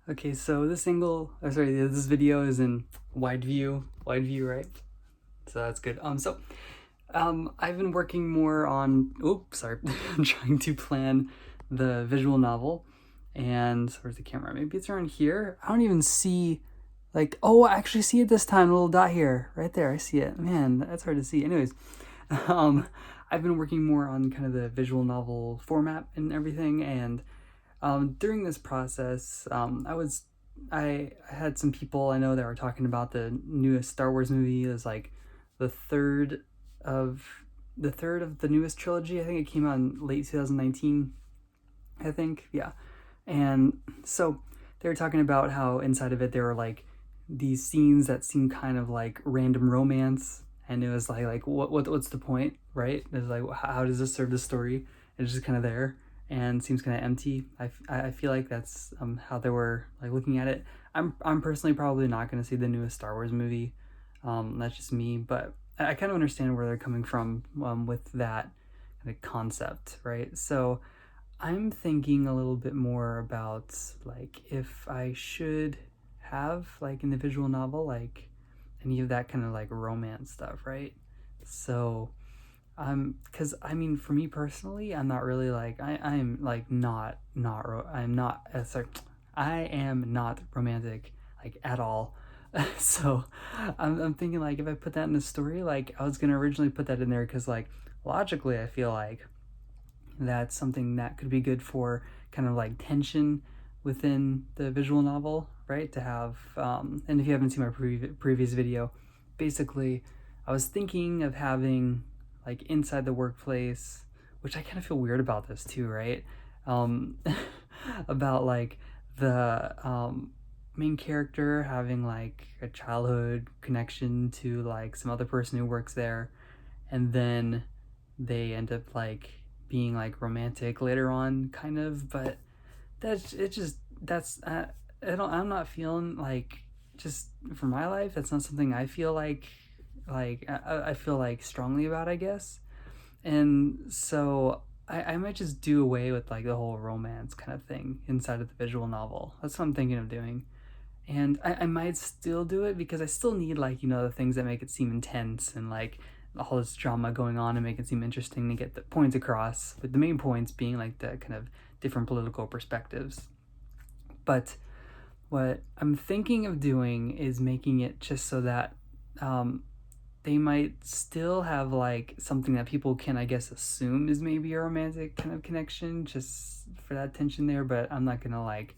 Okay, so this angle, sorry, this video is in wide view, right? So that's good. I've been working more on, oops, sorry, I'm trying to plan the visual novel. And where's the camera? Maybe it's around here. I don't even see, like, oh, I actually see it this time, a little dot here, right there. I see it. Man, that's hard to see. Anyways, um, I've been working more on kind of the visual novel format and everything, and during this process, I had some people I know that were talking about the newest Star Wars movie. It was like the third of the newest trilogy. I think it came out in late 2019. I think, yeah. And so they were talking about how inside of it there were like these scenes that seemed kind of like random romance, and it was like what's the point, right? It's like how does this serve the story? It's just kind of there and seems kind of empty. I feel like that's how they were like looking at it. I'm personally probably not going to see the newest Star Wars movie. That's just me, but I kind of understand where they're coming from with that kind of concept, right? So I'm thinking a little bit more about like if I should have like in the visual novel like any of that kind of like romance stuff, right? So because I mean for me personally, I'm not really like I'm like I'm not sorry, I am not romantic like at all. So I'm thinking like if I put that in the story, like I was gonna originally put that in there because like logically I feel like that's something that could be good for kind of like tension within the visual novel, right? To have, and if you haven't seen my previous video, basically, I was thinking of having like inside the workplace, which I kind of feel weird about this too, right? Um, about like the main character having like a childhood connection to like some other person who works there, and then they end up like being like romantic later on, kind of. But that's it. Just that's I don't. I'm not feeling like just for my life. That's not something I feel like I feel like strongly about, I guess. And so I might just do away with like the whole romance kind of thing inside of the visual novel. That's what I'm thinking of doing. And I might still do it because I still need like the things that make it seem intense and like all this drama going on and make it seem interesting to get the points across, with the main points being like the kind of different political perspectives. But what I'm thinking of doing is making it just so that um, they might still have like something that people can, I guess, assume is maybe a romantic kind of connection, just for that tension there. But I'm not gonna like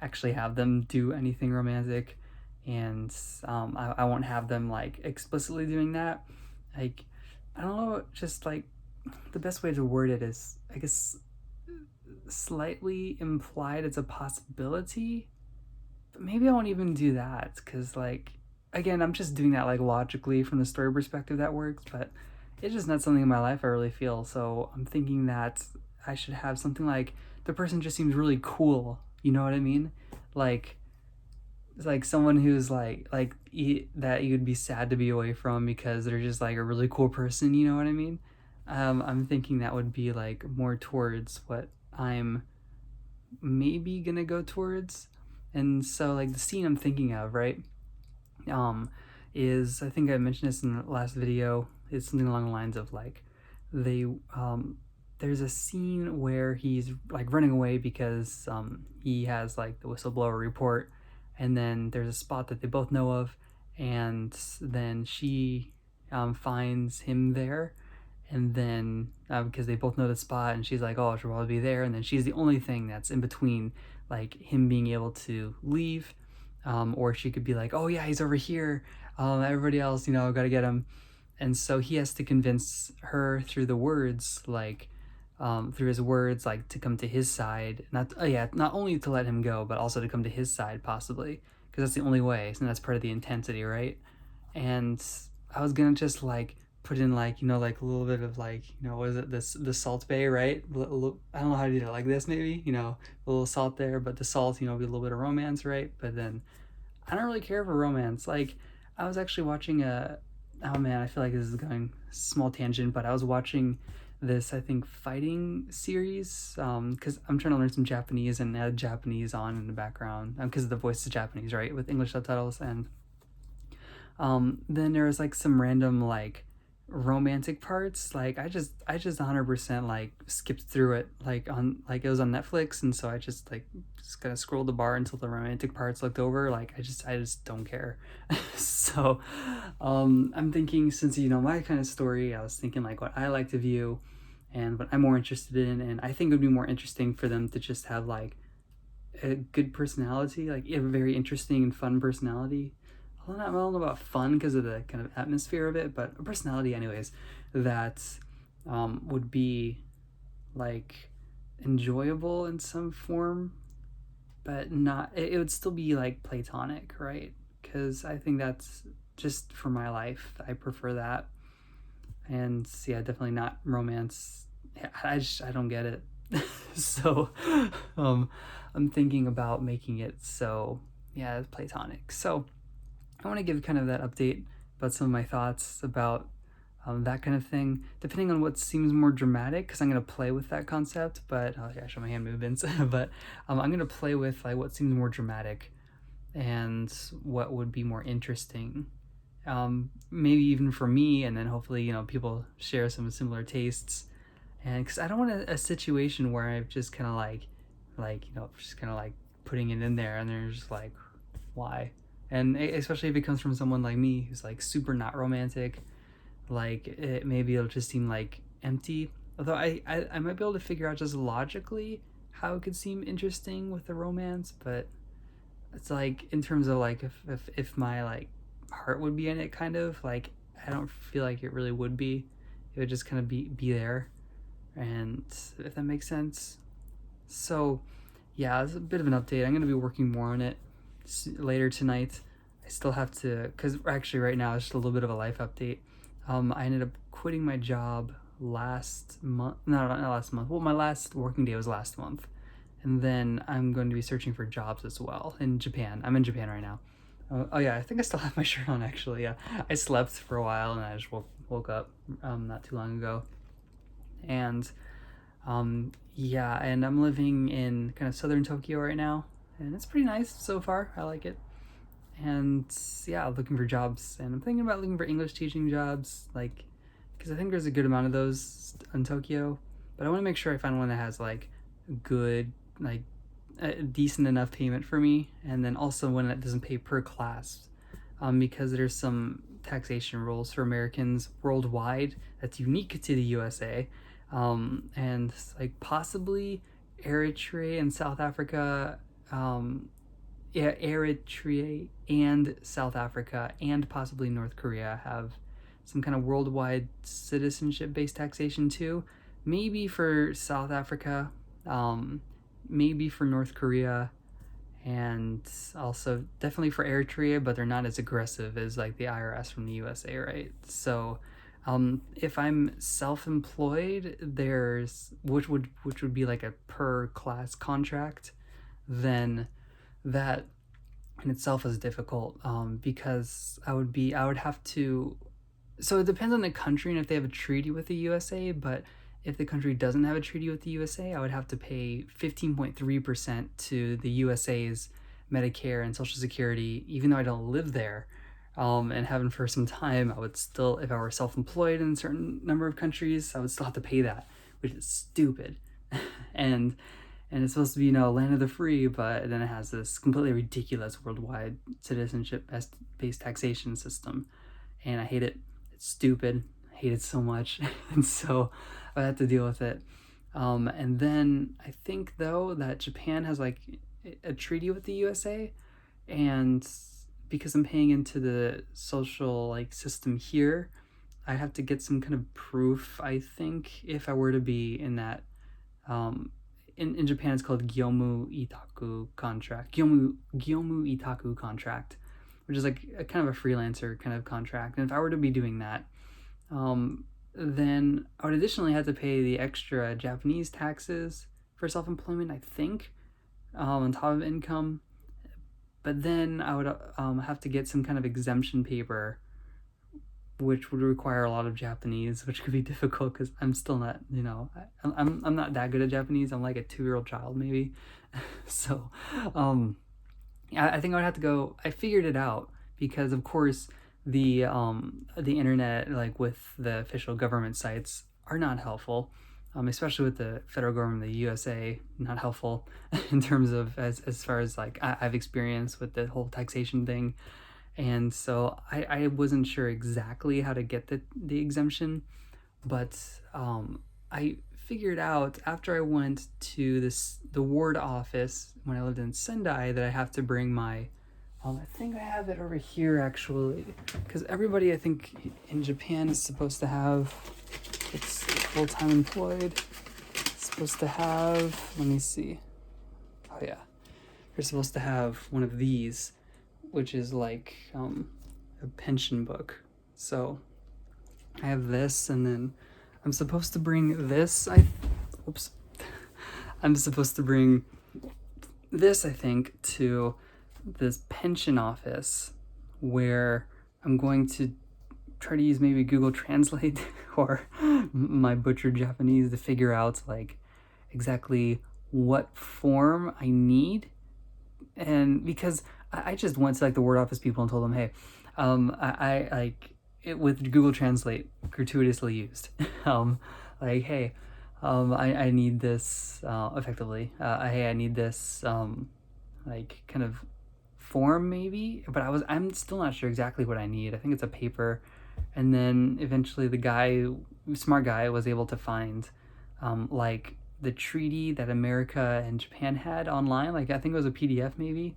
actually have them do anything romantic, and I won't have them like explicitly doing that. Like, I don't know, just like the best way to word it is, I guess, slightly implied it's a possibility, but maybe I won't even do that because, like, again, I'm just doing that like logically from the story perspective that works, but it's just not something in my life I really feel. So I'm thinking that I should have something like the person just seems really cool. You know what I mean? Like, it's like someone who's that you would be sad to be away from because they're just like a really cool person. You know what I mean? I'm thinking that would be like more towards what I'm maybe gonna go towards. And so like the scene I'm thinking of, right? Um, is, I think I mentioned this in the last video. It's something along the lines of like they there's a scene where he's like running away because he has like the whistleblower report, and then there's a spot that they both know of, and then she finds him there, and then because they both know the spot, and she's like, oh, she'll probably be there, and then she's the only thing that's in between like him being able to leave, or she could be like, oh yeah, he's over here, everybody else, gotta get him. And so he has to convince her through the words, like through his words, like to come to his side, not yeah, not only to let him go but also to come to his side, possibly, because that's the only way, and that's part of the intensity, right? And I was gonna just like put in like like a little bit of like what is it, this the Salt Bay, right? I don't know how to do it, like this maybe, a little salt there, but the salt, be a little bit of romance, right? But then I don't really care for romance. Like, I was actually watching a, oh man, I feel like this is going small tangent, but I was watching this, I think, fighting series, because I'm trying to learn some Japanese and add Japanese on in the background, because the voice is Japanese, right, with English subtitles. And then there was like some random like romantic parts. Like I just 100% like skipped through it, like on like it was on Netflix, and so I just kind of scrolled the bar until the romantic parts looked over. Like I just don't care. So I'm thinking, since you know my kind of story, I was thinking like what I like to view and what I'm more interested in, and I think it would be more interesting for them to just have like a good personality, like a very interesting and fun personality. I don't know about fun because of the kind of atmosphere of it, but a personality, anyways, that would be like enjoyable in some form, but not, it would still be like platonic, right? Because I think that's just for my life. I prefer that. And yeah, definitely not romance. I don't get it. So um, I'm thinking about making it so, yeah, it's platonic. So I want to give kind of that update about some of my thoughts about that kind of thing, depending on what seems more dramatic, because I'm going to play with that concept. But I show my hand movements. But I'm going to play with like what seems more dramatic and what would be more interesting, maybe even for me, and then hopefully people share some similar tastes. And because I don't want a situation where I've just kind of like just kind of like putting it in there and they're just like, why? And especially if it comes from someone like me who's like super not romantic, like maybe it'll just seem like empty. Although I might be able to figure out just logically how it could seem interesting with the romance, but it's like in terms of like if my like heart would be in it, kind of like I don't feel like it really would be. It would just kind of be there, and if that makes sense. So yeah, it's a bit of an update. I'm going to be working more on it later tonight. I still have to, because actually right now it's just a little bit of a life update. I ended up quitting my job last month. No, not last month. Well, my last working day was last month. And then I'm going to be searching for jobs as well in Japan. I'm in Japan right now. Oh yeah, I think I still have my shirt on actually. Yeah, I slept for a while and I just woke up not too long ago. And yeah, and I'm living in kind of southern Tokyo right now, and it's pretty nice so far. I like it. And yeah, looking for jobs, and I'm thinking about looking for English teaching jobs, like, because I think there's a good amount of those in Tokyo, but I want to make sure I find one that has like good, like a decent enough payment for me, and then also one that doesn't pay per class, because there's some taxation rules for Americans worldwide that's unique to the USA, and like possibly Eritrea and South Africa, yeah, Eritrea and South Africa and possibly North Korea have some kind of worldwide citizenship-based taxation too. Maybe for South Africa, maybe for North Korea, and also definitely for Eritrea, but they're not as aggressive as like the IRS from the USA, right? So if I'm self-employed, there's which would be like a per class contract, then that in itself is difficult, because I would have to, so it depends on the country and if they have a treaty with the USA, but if the country doesn't have a treaty with the USA, I would have to pay 15.3% to the USA's Medicare and Social Security, even though I don't live there, and haven't for some time. I would still, if I were self-employed in a certain number of countries, I would still have to pay that, which is stupid. and and it's supposed to be land of the free, but then it has this completely ridiculous worldwide citizenship based taxation system, and I hate it. It's stupid. I hate it so much, and so I had to deal with it. And then I think though that Japan has like a treaty with the USA, and because I'm paying into the social like system here, I have to get some kind of proof, I think, if I were to be in that. In Japan, it's called Gyomu Itaku contract. Gyomu Itaku contract, which is like a kind of a freelancer kind of contract. And if I were to be doing that, then I would additionally have to pay the extra Japanese taxes for self-employment, I think, on top of income. But then I would have to get some kind of exemption paper which would require a lot of Japanese, which could be difficult because I'm still not, I'm not that good at Japanese. I'm like a 2-year-old child maybe. So, I think I would have to go. I figured it out because, of course, the internet, like with the official government sites, are not helpful. Especially with the federal government, the USA, not helpful in terms of as far as like I've experienced with the whole taxation thing. And so I wasn't sure exactly how to get the exemption, but I figured out after I went to the ward office when I lived in Sendai that I have to bring my I think I have it over here actually, because everybody I think in Japan is supposed to have, it's full-time employed, it's supposed to have, let me see, oh yeah, you're supposed to have one of these, which is like a pension book. So I have this, and then I'm supposed to bring this. I'm supposed to bring this, I think, to this pension office where I'm going to try to use maybe Google Translate or my butchered Japanese to figure out like exactly what form I need. And because I just went to like the ward office people and told them, hey, I like it with Google Translate gratuitously used. Like, hey, I need this effectively. Hey, I need this like kind of form maybe, but I'm still not sure exactly what I need. I think it's a paper, and then eventually the smart guy, was able to find like the treaty that America and Japan had online. Like I think it was a PDF maybe,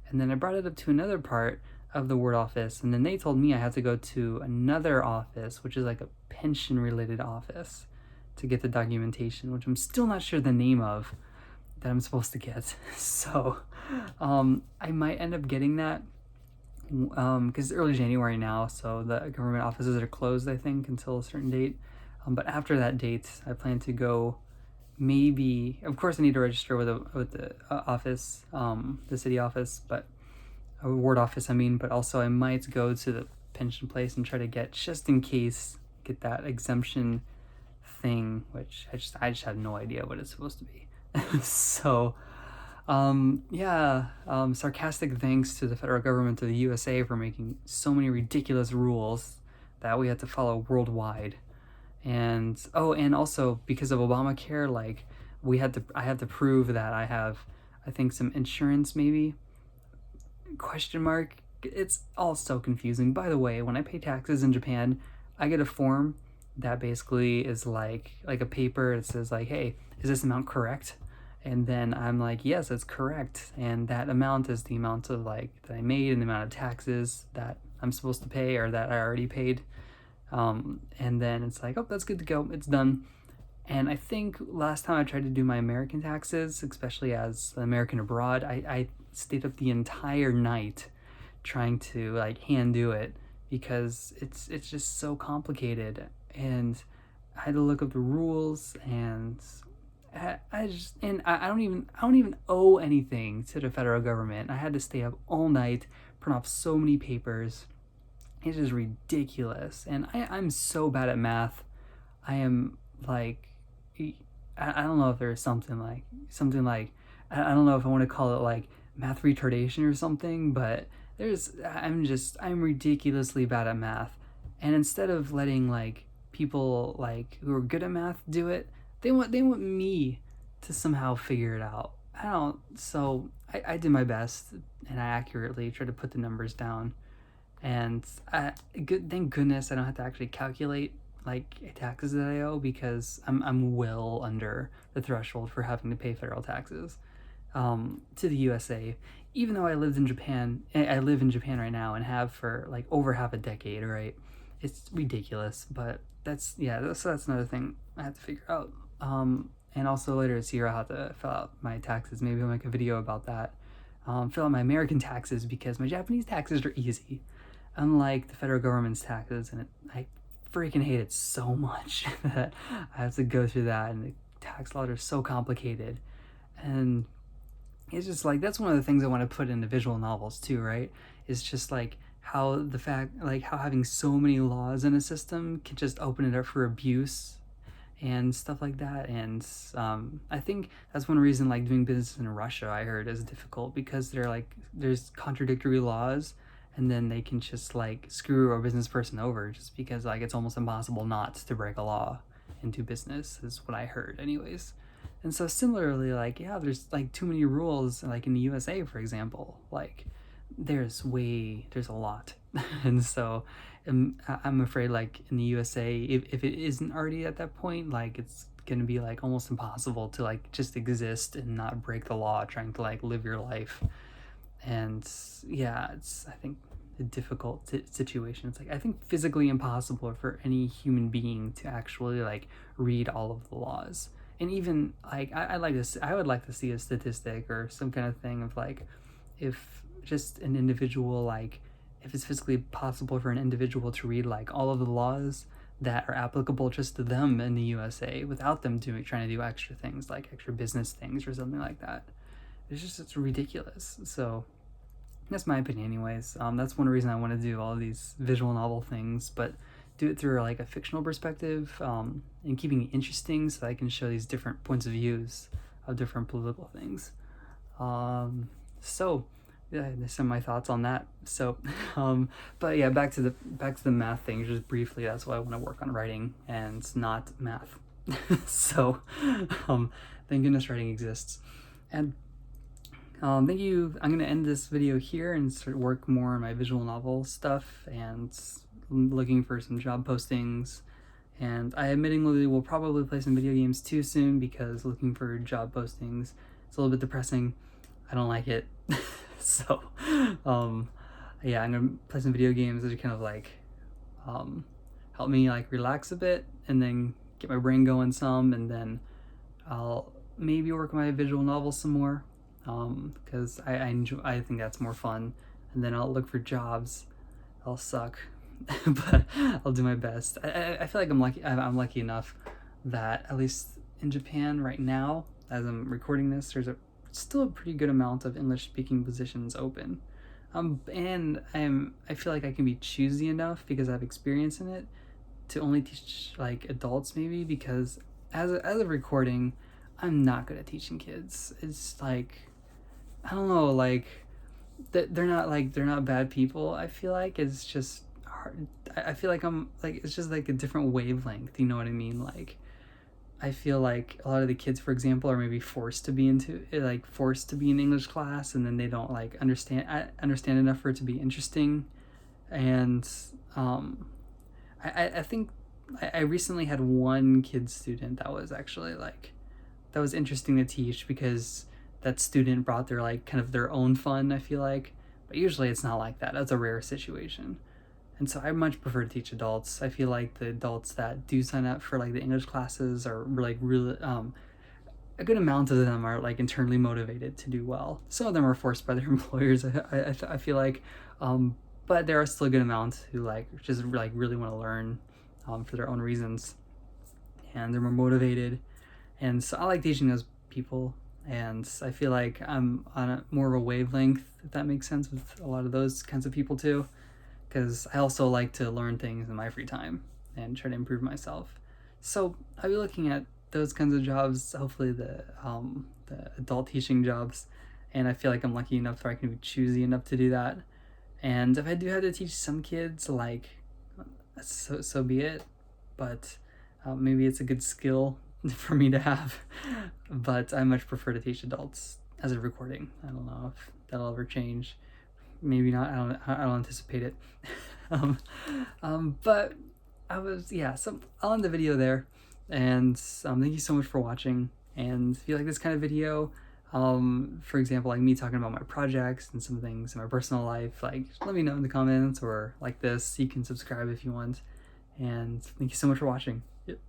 and then I brought it up to another part of the ward office, and then they told me I had to go to another office, which is like a pension related office, to get the documentation, which I'm still not sure the name of that I'm supposed to get. So I might end up getting that because it's early January now, so the government offices are closed I think until a certain date, but after that date I plan to go. Maybe, of course I need to register with the office, the city office, but a ward office I mean, but also I might go to the pension place and try to get, just in case, get that exemption thing, which I just have no idea what it's supposed to be. So sarcastic thanks to the federal government of the USA for making so many ridiculous rules that we had to follow worldwide. And and also because of Obamacare, like I had to prove that I have, I think, some insurance maybe, question mark. It's all so confusing. By the way, when I pay taxes in Japan, I get a form that basically is like a paper. It says like, hey, is this amount correct? And then I'm like, yes, it's correct. And that amount is the amount of like that I made and the amount of taxes that I'm supposed to pay or that I already paid. And then it's like, oh, that's good to go. It's done. And I think last time I tried to do my American taxes, especially as an American abroad, I stayed up the entire night trying to like hand do it because it's just so complicated. And I had to look up the rules, and I don't even owe anything to the federal government. I had to stay up all night, print off so many papers. It's just ridiculous. And I'm so bad at math. I am like, I don't know if there's something like, I don't know if I want to call it like math retardation or something, but I'm ridiculously bad at math. And instead of letting like people like who are good at math do it, they want me to somehow figure it out. So I did my best, and I accurately tried to put the numbers down. And thank goodness I don't have to actually calculate like taxes that I owe, because I'm well under the threshold for having to pay federal taxes to the USA. Even though I live in Japan right now and have for like over half a decade, right? It's ridiculous, but that's another thing I have to figure out. And also later this year I'll have to fill out my taxes. Maybe I'll make a video about that. Fill out my American taxes, because my Japanese taxes are easy, unlike the federal government's taxes, and I freaking hate it so much that I have to go through that, and the tax laws are so complicated. And it's just like, that's one of the things I want to put into visual novels too, right? It's just like how the fact, like how having so many laws in a system can just open it up for abuse and stuff like that. And I think that's one reason like doing business in Russia, I heard, is difficult, because they're like there's contradictory laws, and then they can just like screw a business person over just because like it's almost impossible not to break a law and do business, is what I heard anyways. And so similarly, like yeah, there's like too many rules, like in the USA for example, like there's a lot. And so I'm afraid like in the USA, if it isn't already at that point, like it's gonna be like almost impossible to like just exist and not break the law trying to like live your life. And yeah, it's I think a difficult situation. It's like I think physically impossible for any human being to actually like read all of the laws. And even like I would like to see a statistic or some kind of thing of like if just an individual, like if it's physically possible for an individual to read like all of the laws that are applicable just to them in the USA without them trying to do extra things like extra business things or something like that. It's ridiculous. So that's my opinion anyways. That's one reason I want to do all these visual novel things, but do it through like a fictional perspective, and keeping it interesting so I can show these different points of views of different political things. So yeah, there's some of my thoughts on that. So but yeah, back to the math thing just briefly. That's why I want to work on writing and not math. So thank goodness writing exists. And thank you. I'm gonna end this video here and start work more on my visual novel stuff, and looking for some job postings. And I admittingly will probably play some video games too soon, because looking for job postings is a little bit depressing. I don't like it. So yeah, I'm gonna play some video games that are kind of like help me like relax a bit and then get my brain going some, and then I'll maybe work on my visual novel some more, because I think that's more fun. And then I'll look for jobs. I'll suck, but I'll do my best. I feel like I'm lucky enough that at least in Japan right now, as I'm recording this, there's still a pretty good amount of English speaking positions open. And I feel like I can be choosy enough, because I have experience in it, to only teach like adults maybe, because as of recording, I'm not good at teaching kids. It's like, I don't know, like they're not bad people. I feel like it's just hard. I feel like I'm like, it's just like a different wavelength. You know what I mean? Like I feel like a lot of the kids, for example, are maybe forced to be in English class, and then they don't like understand enough for it to be interesting. And I think I recently had one kid student that was actually like, that was interesting to teach, because that student brought their like kind of their own fun, I feel like. But usually it's not like that. That's a rare situation. And so I much prefer to teach adults. I feel like the adults that do sign up for like the English classes are like really a good amount of them are like internally motivated to do well. Some of them are forced by their employers, I feel like, but there are still a good amount who like just like really want to learn for their own reasons, and they're more motivated. And so I like teaching those people, and I feel like I'm on more of a wavelength, if that makes sense, with a lot of those kinds of people too, because I also like to learn things in my free time and try to improve myself. So I'll be looking at those kinds of jobs, hopefully the adult teaching jobs, and I feel like I'm lucky enough that I can be choosy enough to do that. And if I do have to teach some kids, like so be it, but maybe it's a good skill for me to have. But I much prefer to teach adults as a recording. I don't know if that'll ever change. Maybe not. I don't anticipate it. But so I'll end the video there. And thank you so much for watching. And if you like this kind of video, for example, like me talking about my projects and some things in my personal life, like let me know in the comments, or like this, you can subscribe if you want. And thank you so much for watching. Yep.